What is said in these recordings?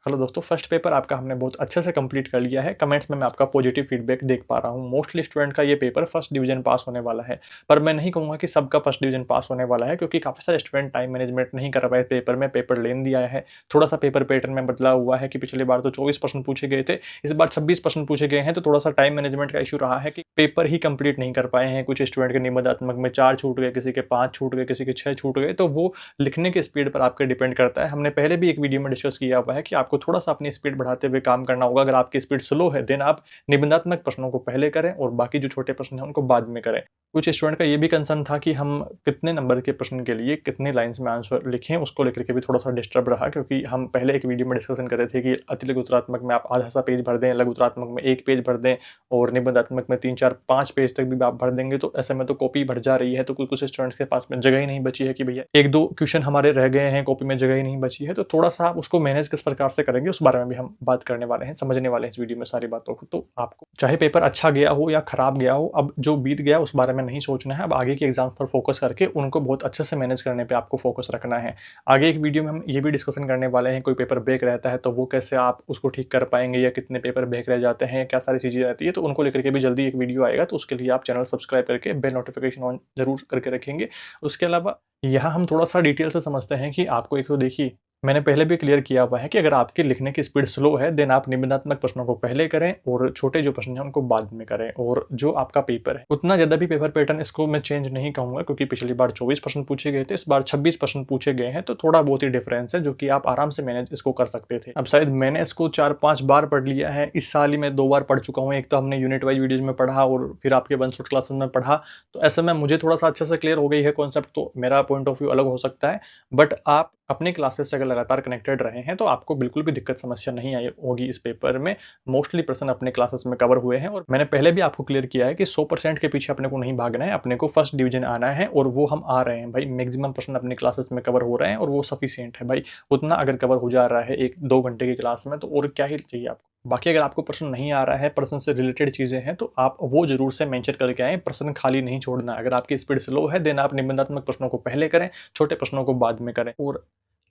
Hello दोस्तों, first paper आपका हमने बहुत अच्छे से कंप्लीट कर लिया है। कमेंट्स में मैं आपका पॉजिटिव फीडबैक देख पा रहा हूँ। मोस्टली स्टूडेंट का ये पेपर फर्स्ट डिवीजन पास होने वाला है, पर मैं नहीं कहूँगा कि सबका फर्स्ट डिवीजन पास होने वाला है, क्योंकि काफ़ी सारे स्टूडेंट टाइम मैनेजमेंट नहीं कर पाए पेपर में। पेपर लेंदी आया है, थोड़ा-सा पेपर पैटर्न में बदलाव हुआ है कि पिछली बार तो 24% पूछे गए थे, इस बार 26% पूछे गए हैं, तो थोड़ा-सा टाइम मैनेजमेंट का इश्यू रहा है कि पेपर ही कंप्लीट नहीं कर पाए हैं। कुछ स्टूडेंट के निबंधात्मक में 4 छूट गए, किसी के 5 छूट गए, किसी के 6 छूट गए, तो वो लिखने की स्पीड पर आपके डिपेंड करता है। हमने पहले भी एक वीडियो में डिस्कस किया हुआ है कि आपको थोड़ा-सा अपनी स्पीड बढ़ाते हुए काम करना होगा। अगर आपकी स्पीड स्लो है, देन आप निबंधात्मक प्रश्नों को पहले करें और बाकी जो छोटे प्रश्न हैं उनको बाद में करें। कुछ स्टूडेंट का ये भी कंसर्न था कि हम कितने नंबर के प्रश्न के लिए कितने लाइन्स में आंसर लिखें, उसको लेकर के भी थोड़ा-सा डिस्टर्ब रहा, क्योंकि हम पहले एक वीडियो में डिस्कशन कर रहे थे कि अति लघु उत्तरात्मक में आप आधा सा पेज भर दें, लघु उत्तरात्मक में 1 पेज भर दें और निबंधात्मक में 3, 4, 5 पेज तक भी आप भर देंगे, तो ऐसे में तो कॉपी भर जा रही है। तो कुछ स्टूडेंट्स के पास में जगह ही नहीं बची है कि भैया 1-2 क्वेश्चन हमारे रह गए हैं, कॉपी में जगह ही नहीं बची है। तो थोड़ा-सा आप उसको मैनेज किस प्रकार से करेंगे, उस बारे में भी हम बात करने वाले हैं, समझने वाले हैं इस वीडियो में सारी बातों को। तो आपको चाहे पेपर अच्छा गया हो या खराब गया हो, अब जो बीत गया उस बारे में नहीं सोचना है। अब आगे के एग्जाम्स पर फोकस करके उनको बहुत अच्छे से मैनेज करने पे आपको फोकस रखना है। आगे एक वीडियो में हम ये भी डिस्कशन करने वाले हैं, कोई पेपर ब्रेक रहता है तो वो कैसे आप उसको ठीक कर पाएंगे, या कितने पेपर ब्रेक रह जाते हैं, क्या सारी चीज़ें रहती है, तो उनको लेकर के भी जल्दी एक वीडियो आएगा। तो उसके लिए आप चैनल सब्सक्राइब करके बेल नोटिफिकेशन ऑन जरूर करके रखेंगे। उसके अलावा यहाँ हम थोड़ा सा डिटेल से समझते हैं कि आपको एक तो देखिए, मैंने पहले भी क्लियर किया हुआ है कि अगर आपके लिखने की स्पीड स्लो है, देन आप निबंधात्मक प्रश्नों को पहले करें और छोटे जो प्रश्न हैं उनको बाद में करें। और जो आपका पेपर है, उतना ज़्यादा भी पेपर पैटर्न इसको मैं चेंज नहीं कहूँगा, क्योंकि पिछली बार 24% पूछे गए थे, इस बार 26% पूछे गए हैं, तो थोड़ा बहुत ही डिफरेंस है जो कि आप आराम से मैनेज इसको कर सकते थे। अब शायद मैंने इसको 4-5 बार पढ़ लिया है, इस साल ही मैं 2 बार पढ़ चुका हूँ। एक तो हमने यूनिट वाइज वीडियोज़ में पढ़ा और फिर आपके वन शॉट क्लासेस में पढ़ा, तो ऐसे में मुझे थोड़ा-सा अच्छे से क्लियर हो गई है कॉन्सेप्ट, तो मेरा पॉइंट ऑफ व्यू अलग हो सकता है। बट आप अपने क्लासेस से अगर लगातार कनेक्टेड रहे हैं तो आपको बिल्कुल भी दिक्कत समस्या नहीं आई होगी इस पेपर में। मोस्टली प्रश्न अपने क्लासेस में कवर हुए हैं और मैंने पहले भी आपको क्लियर किया है कि 100% के पीछे अपने को नहीं भागना है, अपने को फर्स्ट डिवीजन आना है और वो हम आ रहे हैं भाई। मैक्सिमम प्रश्न अपने क्लासेस में कवर हो रहे हैं और वो सफिशिएंट है भाई। उतना अगर कवर हो जा रहा है 1-2 घंटे की क्लास में, तो और क्या ही चाहिए आपको। बाकी अगर आपको प्रश्न नहीं आ रहा है, प्रश्न से रिलेटेड चीज़ें हैं, तो आप वो जरूर से मेंशन करके आएँ, प्रश्न खाली नहीं छोड़ना। अगर आपकी स्पीड स्लो है, देन आप निबंधात्मक प्रश्नों को पहले करें, छोटे प्रश्नों को बाद में करें। और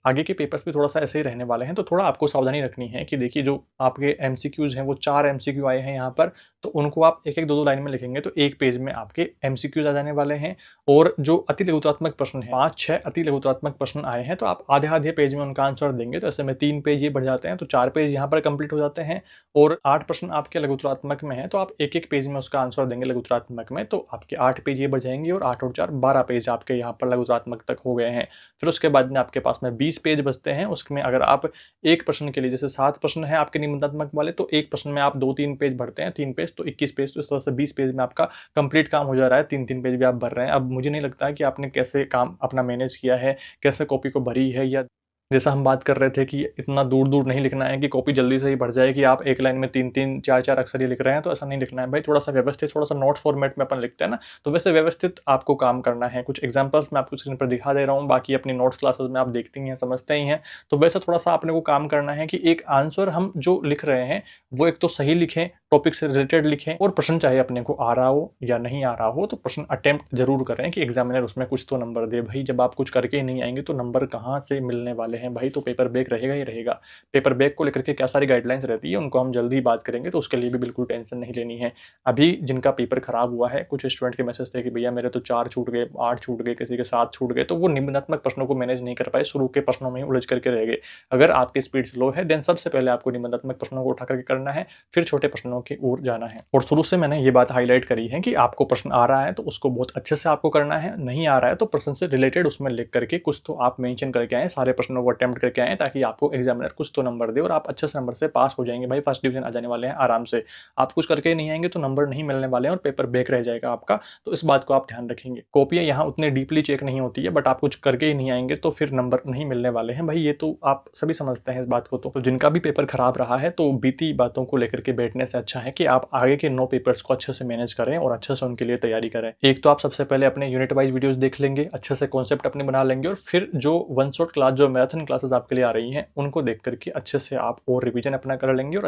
आगे के पेपर्स भी थोड़ा-सा ऐसे ही रहने वाले हैं, तो थोड़ा आपको सावधानी रखनी है कि देखिए, जो आपके एमसीक्यूज़ हैं, वो 4 एमसीक्यू आए हैं यहाँ पर, तो उनको आप एक-एक, 2-2 लाइन में लिखेंगे, तो 1 पेज में आपके एमसीक्यूज़ आ जाने वाले हैं। और जो अति लघुत्वात्मक प्रश्न हैं, 5-6 अति लघुत्वात्मक प्रश्न आए हैं, तो आप आधे-आधे पेज में उनका आंसर देंगे, तो ऐसे में 3 पेज ये बढ़ जाते हैं, तो 4 पेज यहाँ पर कंप्लीट हो जाते हैं। और 8 प्रश्न आपके लघुत्तरात्मक में हैं, तो आप एक-एक पेज में उसका आंसर देंगे लघुत्तरात्मक में, तो आपके 8 पेज ये बढ़ जाएँगे और 8 और 4 12 पेज आपके यहाँ पर लघुत्तरात्मक तक हो गए हैं। फिर उसके बाद में आपके पास में 20 पेज बचते हैं। उसमें अगर आप एक प्रश्न के लिए, जैसे 7 प्रश्न हैं आपके निबंधात्मक वाले, तो एक प्रश्न में आप 2-3 पेज भरते हैं, 3 पेज तो 21 पेज, तो इस तरह से 20 पेज में आपका कंप्लीट काम हो जा रहा है। 3-3 पेज भी आप भर रहे हैं। अब मुझे नहीं लगता है कि आपने कैसे काम अपना मैनेज किया है, कैसे कॉपी को भरी है, या जैसा हम बात कर रहे थे कि इतना दूर-दूर नहीं लिखना है कि कॉपी जल्दी से ही भर जाए कि आप एक लाइन में 3-3, 4-4 अक्षर ही लिख रहे हैं, तो ऐसा नहीं लिखना है भाई। थोड़ा-सा व्यवस्थित, थोड़ा-सा नोट्स फॉर्मेट में अपन लिखते हैं ना, तो वैसे व्यवस्थित आपको काम करना है। कुछ एग्जांपल्स मैं आपको स्क्रीन पर दिखा दे रहा हूँ, बाकी अपनी नोट्स क्लासेस में आप देखती ही हैं, समझते ही हैं। तो वैसा थोड़ा-सा आपने को काम करना है कि एक आंसर हम जो लिख रहे हैं, वो एक तो सही लिखें, टॉपिक से रिलेटेड लिखें, और प्रश्न चाहे अपने को आ रहा हो या नहीं आ रहा हो, तो प्रश्न अटेम्प्ट जरूर करें कि एग्जामिनर उसमें कुछ तो नंबर दे भाई। जब आप कुछ करके ही नहीं आएंगे तो नंबर कहाँ से मिलने वाले हैं भाई। तो पेपर बैक रहेगा ही रहेगा। पेपर बैक को लेकर के क्या सारी गाइडलाइंस रहती है, उनको हम जल्दी ही बात करेंगे, तो उसके लिए भी बिल्कुल टेंशन नहीं लेनी है। अभी जिनका पेपर खराब हुआ है, कुछ स्टूडेंट के मैसेज थे कि भैया मेरे तो 4 छूट गए, 8 छूट गए, किसी के 7 छूट गए, तो वो निबंधात्मक प्रश्नों को मैनेज नहीं कर पाए, शुरू के प्रश्नों में ही उलझ करके रह गए। अगर आपकी स्पीड स्लो है, देन सबसे पहले आपको निबंधात्मक प्रश्नों को उठा करके करना है, फिर छोटे प्रश्नों की ओर जाना है। और शुरू से मैंने ये बात हाईलाइट करी है कि आपको प्रश्न आ रहा है तो उसको बहुत अच्छे से आपको करना है, नहीं आ रहा है तो प्रश्न से रिलेटेड उसमें लिख करके कुछ तो आप मेंशन करके आए, सारे प्रश्नों को अटेम्प्ट करके आए, ताकि आपको एग्जामिनर कुछ तो नंबर दे और आप अच्छे से नंबर से पास हो जाएंगे भाई। फर्स्ट डिवीजन आ जाने वाले हैं आराम से। आप कुछ करके ही नहीं आएंगे तो नंबर नहीं मिलने वाले हैं और पेपर बैक रह जाएगा आपका। तो इस बात को आप ध्यान रखेंगे। कॉपियां यहाँ उतने डीपली चेक नहीं होती है, बट आप कुछ करके ही नहीं आएंगे तो फिर नंबर नहीं मिलने वाले हैं भाई। ये तो आप सभी समझते हैं इस बात को। तो जिनका भी पेपर खराब रहा है, तो बीती बातों को लेकर के बैठने से अच्छा है कि आप आगे के 9 पेपर्स को अच्छे से मैनेज करें और अच्छे से उनके लिए तैयारी करें। एक तो आप सबसे पहले अपने यूनिट वाइज वीडियोस देख लेंगे, अच्छे से कॉन्सेप्ट अपने बना लेंगे, और फिर जो वन शॉट क्लास, जो मैराथन मैराथन क्लासेस आपके लिए आ रही हैं, उनको देख कर के अच्छे से आप और रिवीजन अपना कर लेंगे और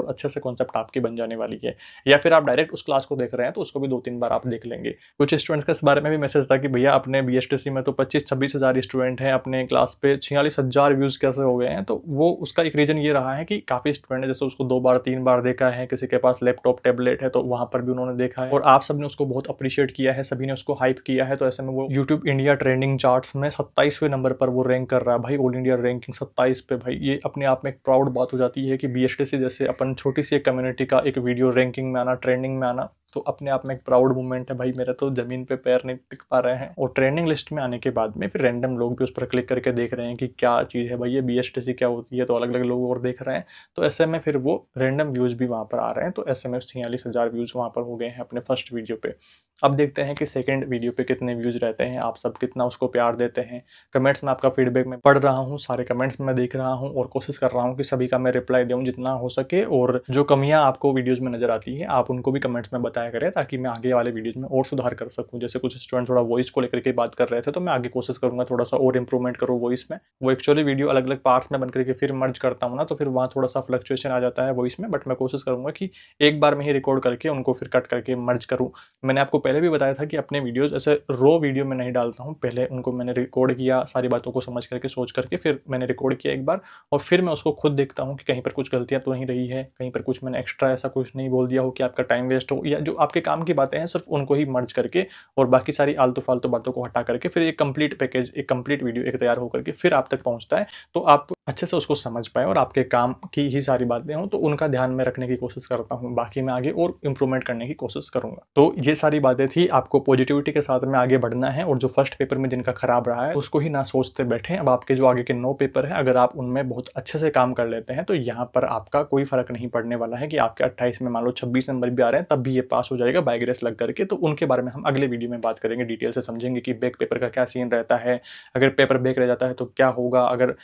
अच्छे से कॉन्सेप्ट आपकी बन जाने वाली है। या फिर आप डायरेक्ट उस क्लास को देख रहे हैं तो उसको भी 2-3 बार आप देख लेंगे। कुछ स्टूडेंट्स का इस बारे में भी मैसेज था कि भैया अपने बीएसटीसी में तो 25-26 हज़ार स्टूडेंट हैं, अपने क्लास पे 46,000 व्यूज़ कैसे हो गए हैं? तो वो उसका एक रीज़न ये रहा है कि काफ़ी स्टूडेंट है, जैसे उसको 2 बार 3 बार देखा है, किसी के पास लैपटॉप, टैबलेट है तो वहाँ पर भी उन्होंने देखा है और आप सबने उसको बहुत अप्रिशिएट किया है, सभी ने उसको हाइप किया है। तो ऐसे में वो यूट्यूब इंडिया ट्रेंडिंग चार्ट्स में 27वें नंबर पर वो रैंक कर रहा है भाई, ऑल इंडिया रैंकिंग 27 पे भाई। ये अपने आप में एक प्राउड बात हो जाती है कि बीएसटीसी जैसे अपन छोटी सी एक कम्युनिटी का एक वीडियो रैंकिंग में आना, ट्रेंडिंग में आना, तो अपने आप में एक प्राउड मोमेंट है भाई। मेरा तो ज़मीन पे पैर नहीं टिक पा रहे हैं। और ट्रेंडिंग लिस्ट में आने के बाद में फिर रैंडम लोग भी उस पर क्लिक करके देख रहे हैं कि क्या चीज़ है भाई, ये बीएसटीसी क्या होती है, तो अलग-अलग लोग और देख रहे हैं। तो ऐसे में फिर वो रैंडम व्यूज़ भी वहाँ पर आ रहे हैं। तो ऐसे में 46,000 व्यूज़ वहाँ पर हो गए हैं अपने फर्स्ट वीडियो पे। अब देखते हैं कि सेकंड वीडियो पे कितने व्यूज़ रहते हैं, आप सब कितना उसको प्यार देते हैं। कमेंट्स में आपका फीडबैक मैं पढ़ रहा हूँ, सारे कमेंट्स मैं देख रहा हूँ और कोशिश कर रहा हूँ कि सभी का मैं रिप्लाई दूँ जितना हो सके। और जो कमियाँ आपको वीडियोज़ में नज़र आती है, आप उनको भी कमेंट्स में बताया करें ताकि मैं आगे वाले वीडियोज़ में और सुधार कर सकूँ। जैसे कुछ स्टूडेंट थोड़ा वॉइस को लेकर के बात कर रहे थे, तो मैं आगे कोशिश करूँगा थोड़ा-सा और इम्प्रूवमेंट करूँ वॉइस में। वो एक्चुअली वीडियो अलग-अलग पार्ट्स में बन करके फिर मर्ज करता हूँ ना, तो फिर वहाँ थोड़ा-सा फ्लक्चुएशन आ जाता है वॉइस में, बट मैं कोशिश करूँगा कि एक बार में ही रिकॉर्ड करके उनको फिर कट करके मर्ज करूँ। मैंने आपको पहले भी बताया था कि अपने वीडियोज़ ऐसे रॉ वीडियो में नहीं डालता हूँ, पहले उनको मैंने रिकॉर्ड किया, सारी बातों को समझ करके, सोच करके, फिर मैंने रिकॉर्ड किया एक बार और फिर मैं उसको खुद देखता हूँ कि कहीं पर कुछ गलतियाँ तो नहीं रही है, कहीं पर कुछ मैंने एक्स्ट्रा ऐसा कुछ नहीं बोल दिया हो कि आपका टाइम वेस्ट हो, या जो आपके काम की बातें हैं सिर्फ़ उनको ही मर्ज करके और बाकी सारी आलतू-फालतू बातों को हटा करके फिर एक कंप्लीट पैकेज, एक कंप्लीट वीडियो एक तैयार होकर के फिर आप तक पहुँचता है। तो आप अच्छे से उसको समझ पाएँ और आपके काम की ही सारी बातें हों, तो उनका ध्यान में रखने की कोशिश करता हूँ। बाकी मैं आगे और इम्प्रूवमेंट करने की कोशिश करूँगा। तो ये सारी बातें थी, आपको पॉजिटिविटी के साथ में आगे बढ़ना है और जो फर्स्ट पेपर में जिनका खराब रहा है, उसको ही ना सोचते बैठें। अब आपके जो आगे के 9 पेपर हैं, अगर आप उनमें बहुत अच्छे से काम कर लेते हैं, तो यहाँ पर आपका कोई फ़र्क नहीं पड़ने वाला है कि आपके 28 में मान लो 26 नंबर भी आ रहे हैं, तब भी ये पास हो जाएगा बाय ग्रेस लग करके। तो उनके बारे में हम अगले वीडियो में बात करेंगे, डिटेल से समझेंगे कि बैक पेपर का क्या सीन रहता है, अगर पेपर बैक रह जाता है तो क्या होगा, अगर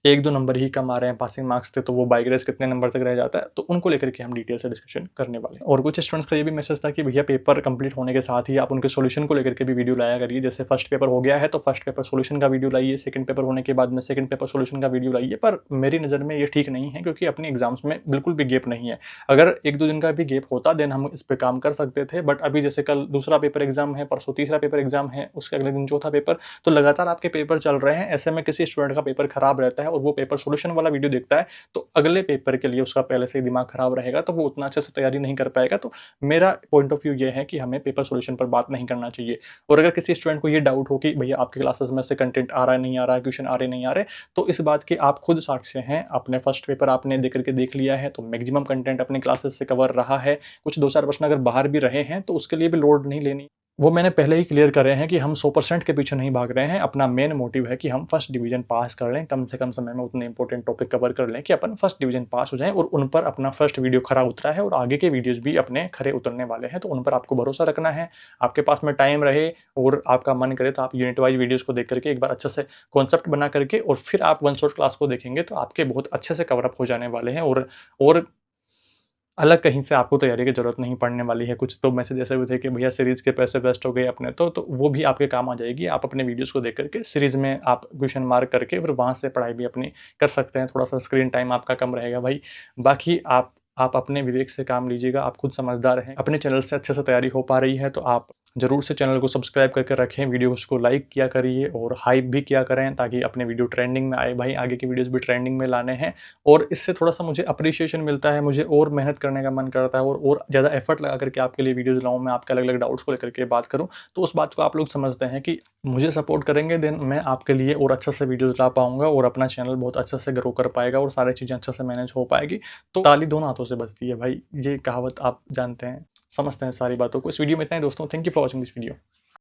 1-2 नंबर ही कम आ रहे हैं पासिंग मार्क्स से, तो वो बाय ग्रेस कितने नंबर तक रह जाता है, तो उनको लेकर के हम डिटेल से डिस्कशन करने वाले हैं। और कुछ स्टूडेंट्स का ये भी मैसेज था कि भैया पेपर कंप्लीट होने के साथ ही आप उनके सॉल्यूशन को लेकर के भी वीडियो लाया करिए। जैसे फर्स्ट पेपर हो गया है तो फर्स्ट पेपर सॉल्यूशन का वीडियो लाइए, सेकंड पेपर होने के बाद में सेकंड पेपर सॉल्यूशन का वीडियो लाइए। पर मेरी नज़र में ये ठीक नहीं है, क्योंकि अपने एग्जाम्स में बिल्कुल भी गैप नहीं है। अगर 1-2 दिन का भी गैप होता देन हम इस पे काम कर सकते थे, बट अभी जैसे कल दूसरा पेपर एग्जाम है, परसों तीसरा पेपर एग्जाम है, उसके अगले दिन चौथा पेपर, तो लगातार आपके पेपर चल रहे हैं। ऐसे में किसी स्टूडेंट का पेपर खराब रहता है और वो पेपर सॉल्यूशन वाला वीडियो देखता है, तो अगले पेपर के लिए उसका पहले से ही दिमाग खराब रहेगा, तो वो उतना अच्छे से तैयारी नहीं कर पाएगा। तो मेरा पॉइंट ऑफ व्यू ये है कि हमें पेपर सॉल्यूशन पर बात नहीं करना चाहिए। और अगर किसी स्टूडेंट को ये डाउट हो कि भैया आपके क्लासेस में से कंटेंट आ रहा है, नहीं आ रहा है, क्वेश्चन आ रहे नहीं आ रहे, तो इस बात के आप खुद साक्ष्य हैं। अपने फर्स्ट पेपर आपने देख करके देख लिया है, तो मैक्सिमम कंटेंट अपने क्लासेस से कवर रहा है। कुछ 2-4 प्रश्न अगर बाहर भी रहे हैं, तो उसके लिए भी लोड नहीं लेनी। वो मैंने पहले ही क्लियर करे हैं कि हम 100% के पीछे नहीं भाग रहे हैं। अपना मेन मोटिव है कि हम फर्स्ट डिवीज़न पास कर लें, कम से कम समय में उतने इंपॉर्टेंट टॉपिक कवर कर लें कि अपन फर्स्ट डिवीज़न पास हो जाएँ और उन पर अपना फर्स्ट वीडियो खरा उतरा है और आगे के वीडियोज़ भी अपने खरे उतरने वाले हैं, तो उन पर आपको भरोसा रखना है। आपके पास में टाइम रहे और आपका मन करे तो आप यूनिट वाइज़ वीडियोज़ को देख करके एक बार अच्छे से कॉन्सेप्ट बना करके और फिर आप वन शॉट क्लास को देखेंगे, तो आपके बहुत अच्छे से कवर अप हो जाने वाले हैं और अलग कहीं से आपको तैयारी की ज़रूरत नहीं पड़ने वाली है। कुछ तो मैसेज ऐसे भी थे कि भैया सीरीज़ के पैसे वेस्ट हो गए अपने, तो वो भी आपके काम आ जाएगी। आप अपने वीडियोज़ को देख करके सीरीज़ में आप क्वेश्चन मार्क करके फिर वहाँ से पढ़ाई भी अपनी कर सकते हैं। थोड़ा-सा स्क्रीन टाइम आपका कम रहेगा भाई। बाकी आप अपने विवेक से काम लीजिएगा, आप खुद समझदार हैं। अपने चैनल से अच्छे से तैयारी हो पा रही है, तो आप ज़रूर से चैनल को सब्सक्राइब करके रखें, वीडियोज़ को लाइक किया करिए और हाइप भी किया करें, ताकि अपने वीडियो ट्रेंडिंग में आए भाई। आगे की वीडियोज़ भी ट्रेंडिंग में लाने हैं और इससे थोड़ा-सा मुझे एप्रिसिएशन मिलता है, मुझे और मेहनत करने का मन करता है और ज़्यादा एफर्ट लगा करके आपके लिए वीडियोज़ लाऊँ, मैं आपके अलग-अलग डाउट्स को लेकर के बात करूँ। तो उस बात को आप लोग समझते हैं कि मुझे सपोर्ट करेंगे, देन मैं आपके लिए और अच्छे से वीडियोज़ ला पाऊँगा और अपना चैनल बहुत अच्छे से ग्रो कर पाएगा और सारी चीज़ें अच्छे से मैनेज हो पाएगी। तो ताली दोनों हाथों से बजती है भाई, ये कहावत आप जानते हैं, समझते हैं सारी बातों को। इस वीडियो में इतना ही दोस्तों, thank you for watching this video.